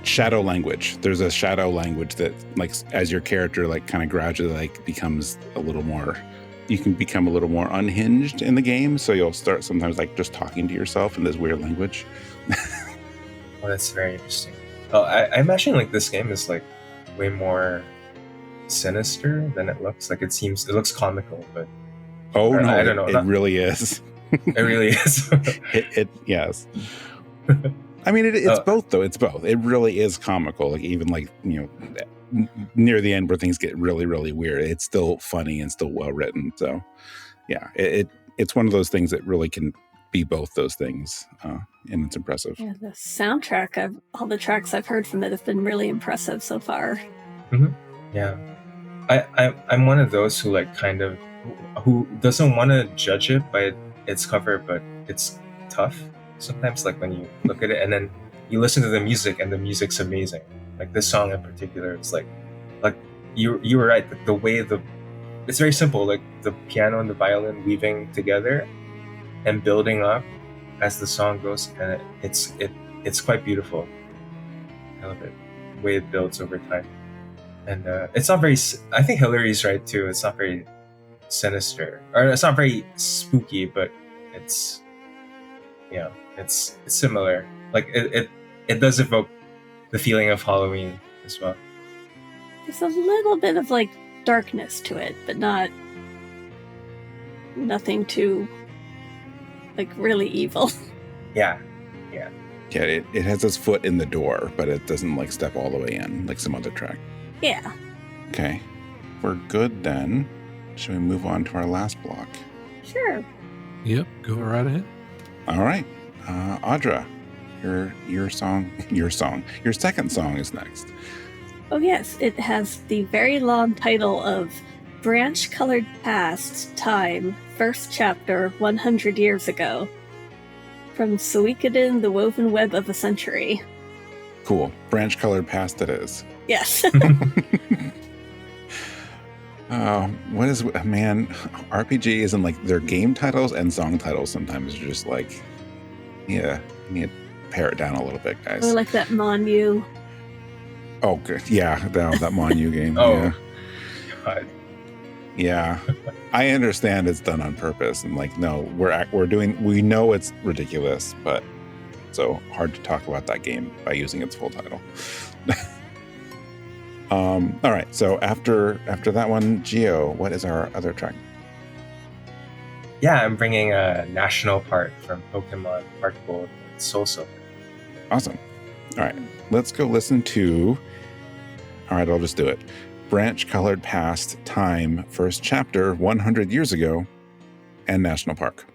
Shadow language. There's a shadow language that, like, as your character, like, kind of gradually, like, becomes a little more, you can become a little more unhinged in the game. So you'll start sometimes, like, just talking to yourself in this weird language. Oh, that's very interesting. Oh, I imagine, like, this game is, like, way more sinister than it looks. Like, it looks comical, but... Oh, no, I don't know. It really is. It really is. Yes. I mean, it's both, though. It's both. It really is comical. Like, even, like, you know, near the end where things get really, really weird, it's still funny and still well written. So, yeah, it's one of those things that really can be both those things, and it's impressive. Yeah, the soundtrack, all the tracks I've heard from it have been really impressive so far. Mm-hmm. Yeah. I'm one of those who, like, kind of, who doesn't want to judge it by its cover, but it's tough sometimes, like, when you look at it and then you listen to the music and the music's amazing. Like, this song in particular is like you were right, the way it's very simple, like the piano and the violin weaving together and building up as the song goes, and it's quite beautiful. I love it, the way it builds over time. And it's not very, I think Hillary's right too, it's not very sinister, or it's not very spooky, but it's, yeah, it's similar. Like, it does evoke the feeling of Halloween as well. There's a little bit of, like, darkness to it, but nothing too, like, really evil. Yeah. It has its foot in the door, but it doesn't, like, step all the way in like some other track. Yeah. Okay, we're good then. Should we move on to our last block? Sure. Yep, go right ahead. All right, Audra, your second song is next. Oh yes, it has the very long title of Branch Colored Past Time, First Chapter, 100 Years Ago. From Suikoden, The Woven Web of a Century. Cool. Branch Colored Past it is. Yes. What is, man, RPGs and, like, their game titles and song titles sometimes are just like, yeah, you need to pare it down a little bit, guys. Or like that Monu. Oh, good. Yeah, that Monu game. Oh, yeah. God. Yeah, I understand it's done on purpose, and, like, no, we know it's ridiculous, but it's so hard to talk about that game by using its full title. All right, so after that one, Gio, what is our other track? Yeah, I'm bringing a National Park from Pokemon HeartGold and SoulSilver. Awesome. All right, let's go listen to, all right, I'll just do it. Branch Colored Past Time, First Chapter, 100 Years Ago, and National Park.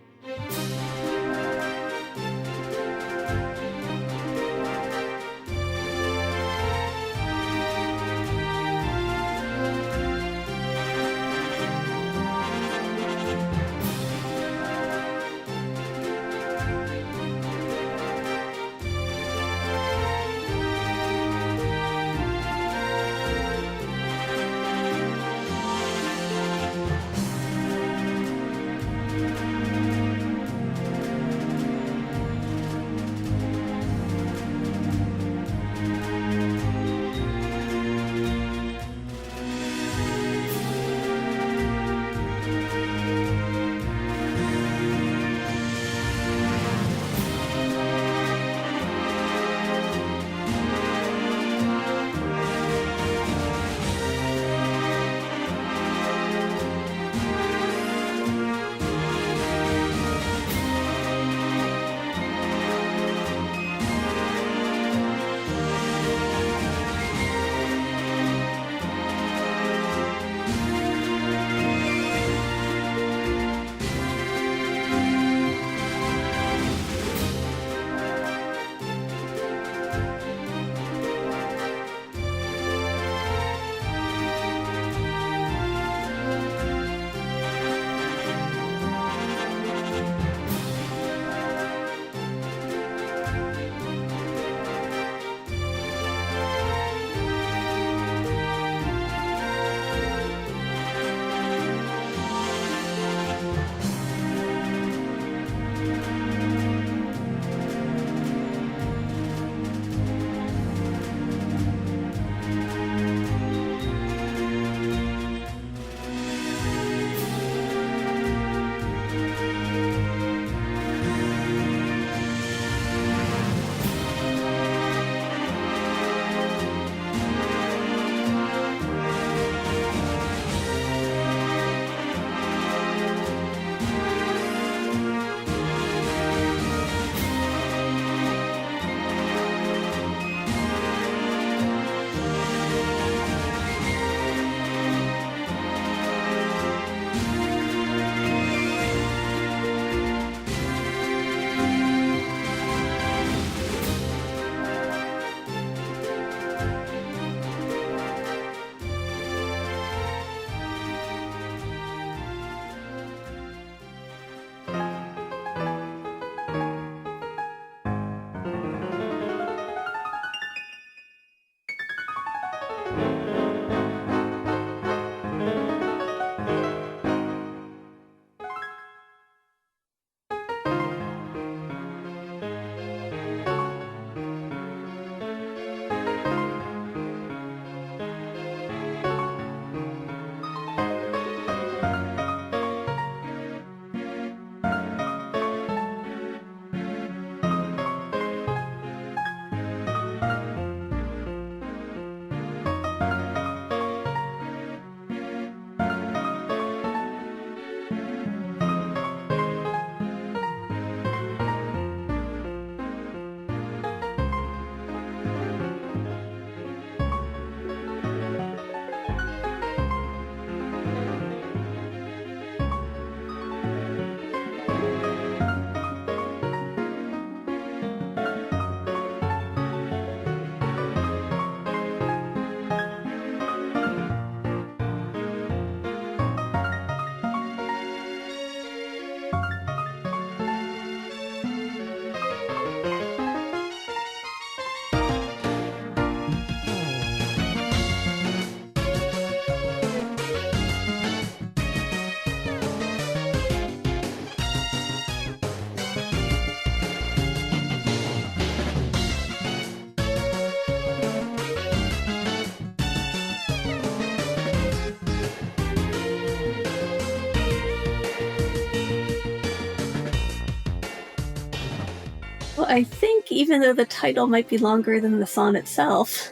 I think even though the title might be longer than the song itself,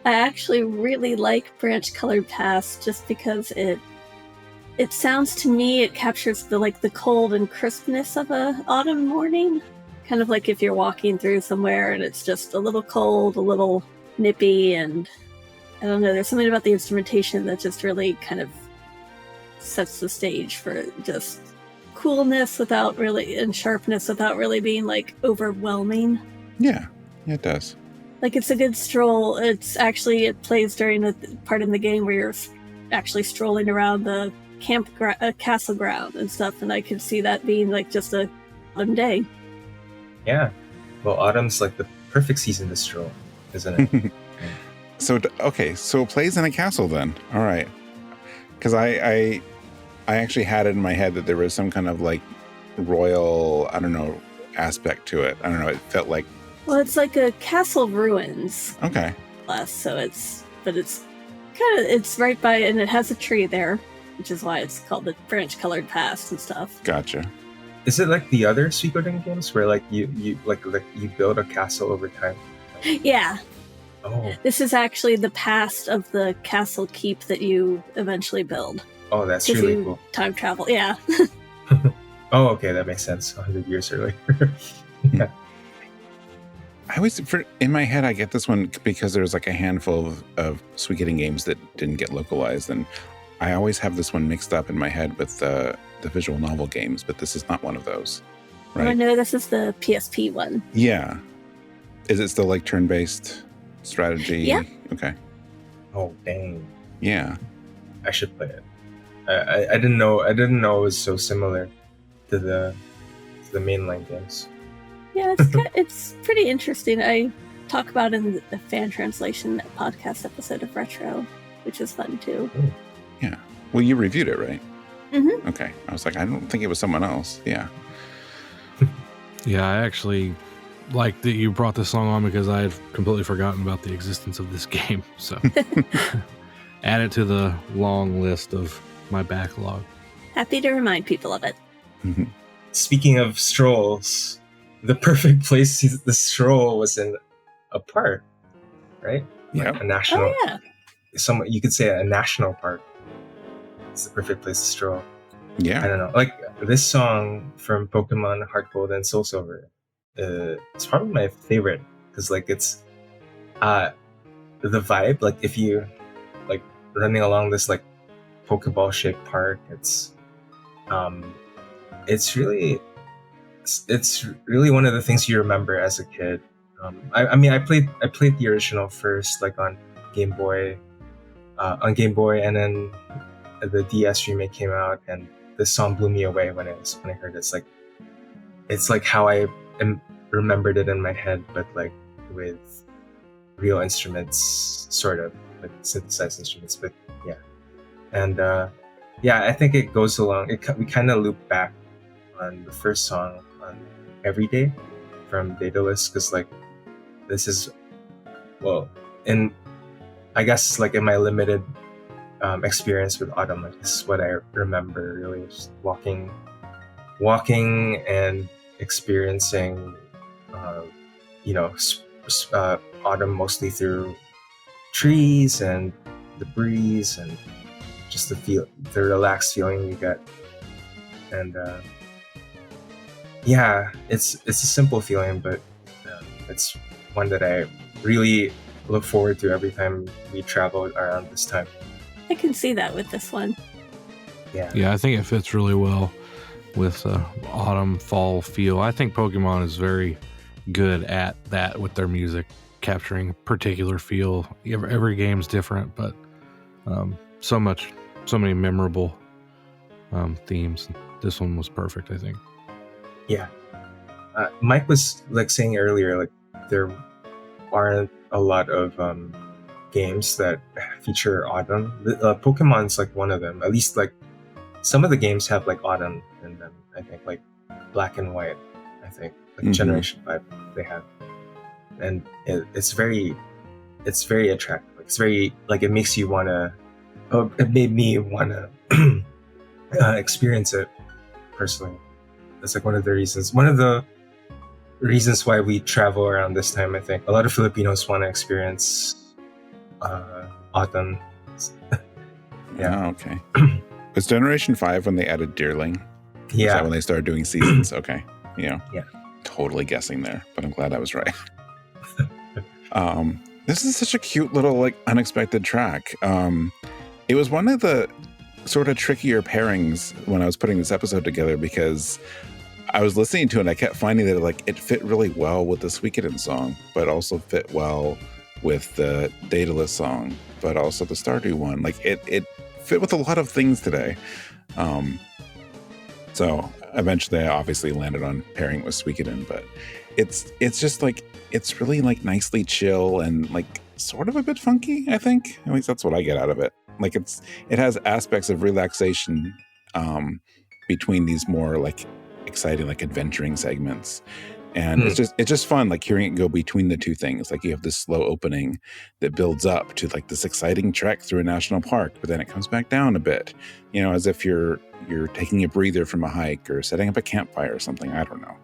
I actually really like Branch Colored Past just because it sounds to me, it captures the cold and crispness of a autumn morning. Kind of like if you're walking through somewhere and it's just a little cold, a little nippy, and I don't know, there's something about the instrumentation that just really kind of sets the stage for just coolness without really, and sharpness without really being like overwhelming. Yeah, it does. Like it's a good stroll. It plays during the part in the game where you're actually strolling around the castle ground and stuff, and I could see that being like just a autumn day. Yeah. Well, autumn's like the perfect season to stroll, isn't it? So it plays in a castle then. All right. Because I actually had it in my head that there was some kind of like royal, I don't know, aspect to it. I don't know. It felt like. Well, it's like a castle ruins. Okay. So it's right by, and it has a tree there, which is why it's called the Branch Colored Past and stuff. Gotcha. Is it like the other Suikoden games where like you build a castle over time? Yeah. Oh. This is actually the past of the castle keep that you eventually build. Oh, that's really cool. Time travel, yeah. Oh, okay, that makes sense. 100 years earlier. Yeah. I always, in my head, I get this one because there's like a handful of Suikoden games that didn't get localized, and I always have this one mixed up in my head with the visual novel games, but this is not one of those, right? Oh, no, this is the PSP one. Yeah. Is it still like turn-based strategy? Yeah. Okay. Oh, dang. Yeah. I should play it. I didn't know it was so similar to the mainline games. Yeah, it's pretty interesting. I talk about it in the fan translation podcast episode of Retro, which is fun too. Ooh. Yeah. Well, you reviewed it, right? Mm-hmm. Okay. I was like, I don't think it was someone else. Yeah. Yeah, I actually like that you brought this song on because I had completely forgotten about the existence of this game. So add it to the long list of my backlog. Happy to remind people of it. Mm-hmm. Speaking of strolls, the perfect place the stroll was in a park, right? Yeah. Like a national. Oh, yeah. You could say a national park. It's the perfect place to stroll. Yeah. I don't know. Like this song from Pokemon HeartGold and SoulSilver, it's probably my favorite because like it's the vibe. Like if you like running along this like Pokeball shaped park, it's really one of the things you remember as a kid. I mean I played the original first like on Game Boy, and then the DS remake came out, and this song blew me away when I heard it. It's like how I remembered it in my head, but like with real instruments, sort of like synthesized instruments. But yeah, and I think it goes along. We kind of loop back on the first song on Every Day from DAEDALUS, because like this is I guess like in my limited experience with autumn, like this is what I remember really, just walking and experiencing autumn mostly through trees and the breeze and just the relaxed feeling you get. And it's a simple feeling, but it's one that I really look forward to every time we travel around this time. I can see that with this one. Yeah, I think it fits really well with autumn, fall feel. I think Pokemon is very good at that with their music, capturing a particular feel. Every game's different, but so many memorable themes. This one was perfect, I think. Yeah. Mike was like saying earlier, like there aren't a lot of games that feature autumn. Pokemon's like one of them. At least like some of the games have like autumn in them. I think like Black and White. I think like Generation 5 they have, and it's very attractive. It's very like it makes you wanna. Oh, it made me wanna experience it personally. That's like one of the reasons. One of the reasons why we travel around this time. I think a lot of Filipinos want to experience autumn. Yeah. Oh, okay. Was Generation 5 when they added Deerling? Was Yeah. that when they started doing seasons? Okay. Yeah. Yeah. Totally guessing there, but I'm glad I was right. This is such a cute little, like, unexpected track. It was one of the sort of trickier pairings when I was putting this episode together, because I was listening to it and I kept finding that like it fit really well with the Suikoden song, but also fit well with the DAEDALUS song, but also the Stardew one. Like it fit with a lot of things today. So eventually I obviously landed on pairing with Suikoden, but it's just like, it's really like nicely chill and like sort of a bit funky, I think. At least that's what I get out of it. Like it has aspects of relaxation between these more like exciting, like adventuring segments. And it's just fun, like hearing it go between the two things. Like you have this slow opening that builds up to like this exciting trek through a national park, but then it comes back down a bit, you know, as if you're taking a breather from a hike or setting up a campfire or something. I don't know.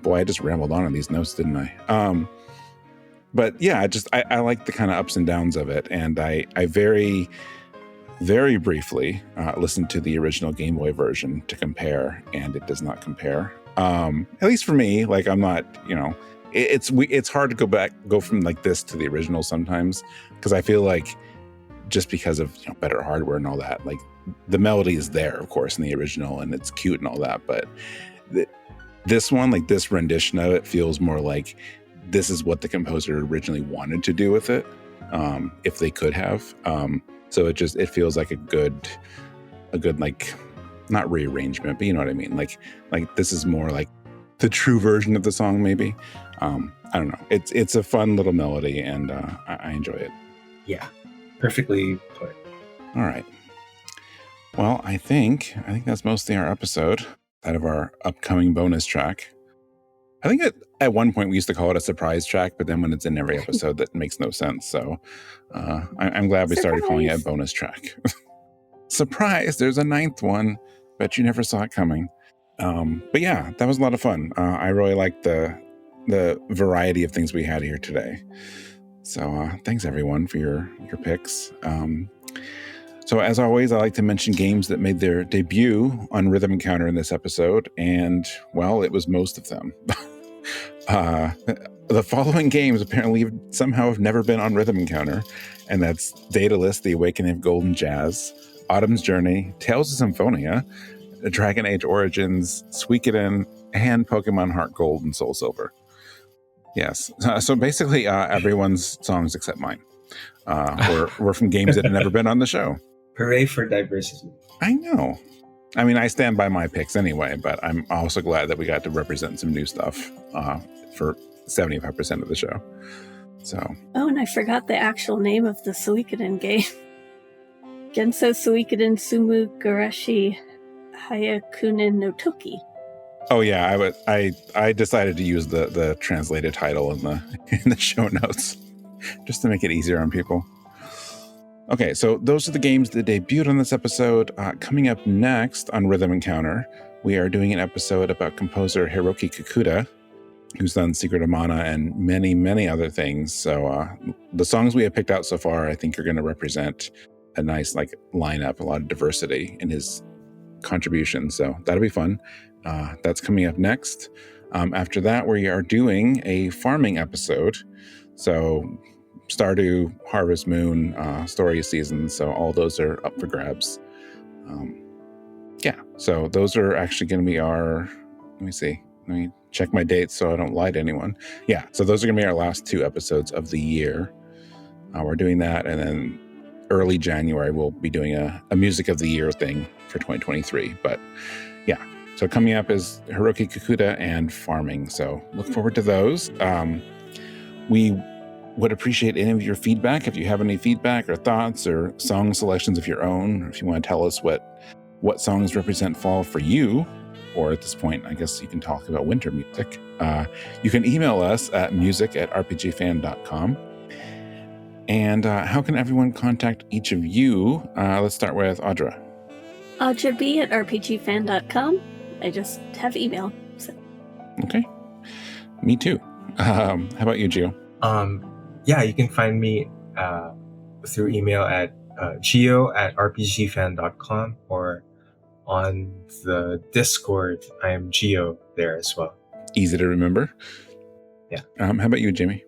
Boy, I just rambled on these notes, didn't I? But yeah, I like the kind of ups and downs of it. And I very, very briefly listened to the original Game Boy version to compare, and it does not compare. At least for me, like I'm not, you know, it's hard to go from like this to the original sometimes, because I feel like just because of, you know, better hardware and all that, like the melody is there, of course, in the original, and it's cute and all that, but this one, like this rendition of it, feels more like this is what the composer originally wanted to do with it, if they could have. So it feels like a good like, not rearrangement, but you know what I mean. Like this is more like the true version of the song, maybe. I don't know. It's a fun little melody, and I enjoy it. Yeah, perfectly put. All right. Well, I think that's mostly our episode. Out of our upcoming bonus track. I think at one point we used to call it a surprise track, but then when it's in every episode, that makes no sense. So I'm glad we started calling it a bonus track. Surprise! There's a 9th one. Bet you never saw it coming. But yeah, that was a lot of fun. I really liked the variety of things we had here today. So thanks everyone for your picks. So as always, I like to mention games that made their debut on Rhythm Encounter in this episode, and well, it was most of them. The following games apparently somehow have never been on Rhythm Encounter, and that's DAEDALUS, The Awakening of Golden Jazz, Autumn's Journey, Tales of Symphonia, Dragon Age Origins, Suikoden, and Pokemon HeartGold and SoulSilver. Yes, so basically everyone's songs except mine were from games that had never been on the show. Hooray for diversity. I know. I mean, I stand by my picks anyway, but I'm also glad that we got to represent some new stuff for 75% of the show. So. Oh, and I forgot the actual name of the Suikoden game. Genso Suikoden Sumu Garashi Hayakunen no Toki. Oh yeah, I decided to use the translated title in the show notes just to make it easier on people. Okay, so those are the games that debuted on this episode. Coming up next on Rhythm Encounter, we are doing an episode about composer Hiroki Kikuta, who's done Secret of Mana and many, many other things. So the songs we have picked out so far, I think, are going to represent a nice like lineup, a lot of diversity in his contributions. So that'll be fun. That's coming up next. After that, we are doing a farming episode. So Stardew, Harvest Moon, Story Season, so all those are up for grabs. Yeah, so those are actually going to be our, let me check my dates so I don't lie to anyone. Yeah, so those are going to be our last 2 episodes of the year. We're doing that, and then early January we'll be doing a Music of the Year thing for 2023. But yeah, so coming up is Hiroki Kikuta and farming, so look forward to those. We would appreciate any of your feedback. If you have any feedback or thoughts or song selections of your own, or if you want to tell us what songs represent fall for you, or at this point, I guess you can talk about winter music. You can email us at music@rpgfan.com. And how can everyone contact each of you? Let's start with Audra. Audra B@rpgfan.com. I just have email. So. Okay. Me too. How about you, Gio? Yeah, you can find me through email at geo@rpgfan.com, or on the Discord, I am Geo there as well. Easy to remember. Yeah. How about you, Jimmy?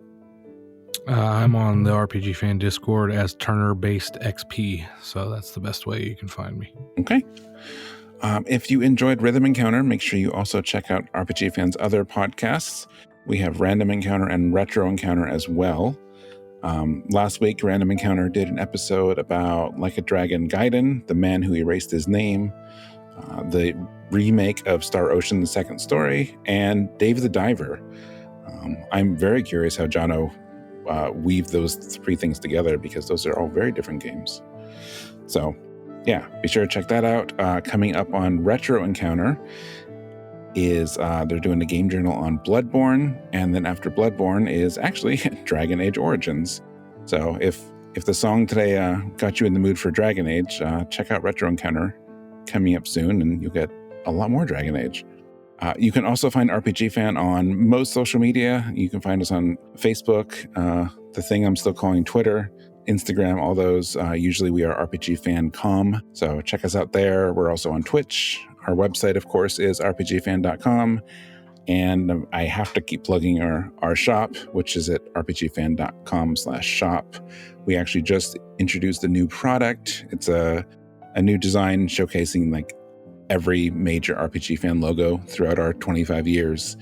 I'm on the RPG Fan Discord as Turner-based XP, so that's the best way you can find me. Okay. If you enjoyed Rhythm Encounter, make sure you also check out RPG Fan's other podcasts. We have Random Encounter and Retro Encounter as well. Last week, Random Encounter did an episode about Like a Dragon Gaiden, the man who erased his name, the remake of Star Ocean, the second story, and Dave the Diver. I'm very curious how Jono weaved those three things together, because those are all very different games. So, yeah, be sure to check that out. Coming up on Retro Encounter is they're doing a game journal on Bloodborne, and then after Bloodborne is actually Dragon Age Origins. So if the song today got you in the mood for Dragon Age, check out Retro Encounter coming up soon, and you'll get a lot more Dragon Age. You can also find RPG Fan on most social media. You can find us on Facebook, the thing I'm still calling Twitter, Instagram, all those. Usually we are RPGFan.com, so check us out there. We're also on Twitch. Our website, of course, is rpgfan.com. And I have to keep plugging our shop, which is at rpgfan.com/shop. We actually just introduced a new product. It's a new design showcasing like every major RPG Fan logo throughout our 25 years.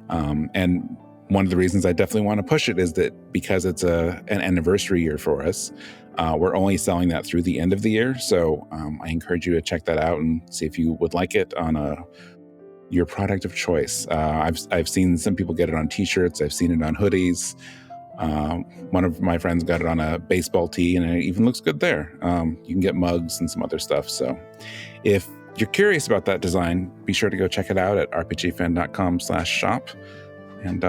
And one of the reasons I definitely want to push it is that because it's an anniversary year for us, we're only selling that through the end of the year. So I encourage you to check that out and see if you would like it on your product of choice. I've seen some people get it on t-shirts. I've seen it on hoodies. One of my friends got it on a baseball tee, and it even looks good there. You can get mugs and some other stuff. So if you're curious about that design, be sure to go check it out at rpgfan.com/shop and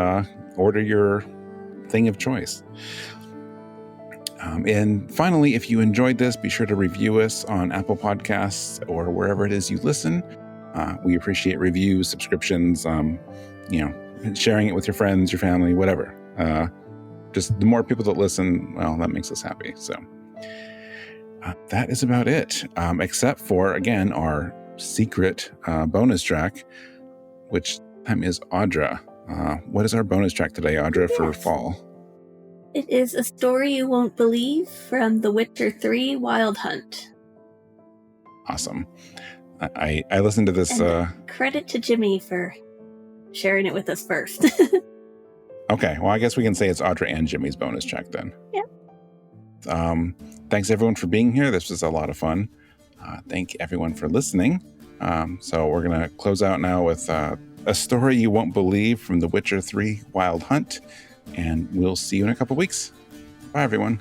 order your thing of choice. And finally, if you enjoyed this, be sure to review us on Apple Podcasts or wherever it is you listen. We appreciate reviews, subscriptions, sharing it with your friends, your family, whatever. Just the more people that listen, well, that makes us happy. So that is about it, except for, again, our secret bonus track, which time is Audra. What is our bonus track today, Audra, for fall? It is A Story You Won't Believe from The Witcher 3 Wild Hunt. Awesome. I listened to this. Credit to Jimmy for sharing it with us first. Okay, well, I guess we can say it's Audra and Jimmy's bonus track then. Yeah. Thanks everyone for being here. This was a lot of fun. Thank everyone for listening. So we're going to close out now with A Story You Won't Believe from The Witcher 3 Wild Hunt. And we'll see you in a couple weeks. Bye, everyone.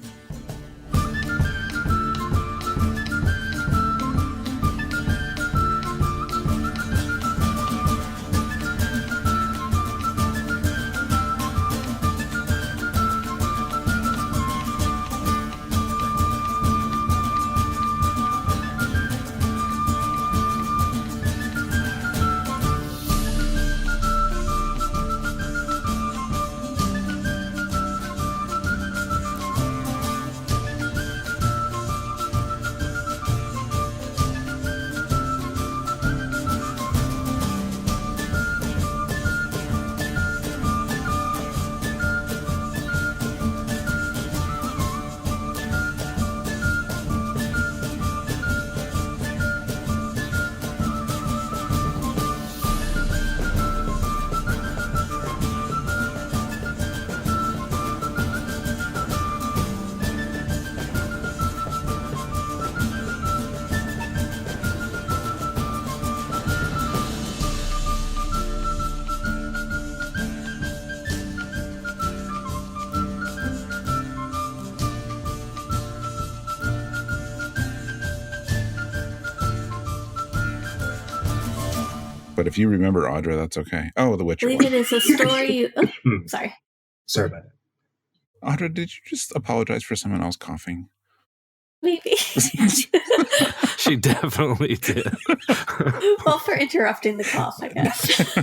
But if you remember Audra, that's okay. Oh, The Witcher I one. believe it is a story. Sorry. Sorry about that. Audra, did you just apologize for someone else coughing? Maybe. She definitely did. Well, for interrupting the cough, I guess.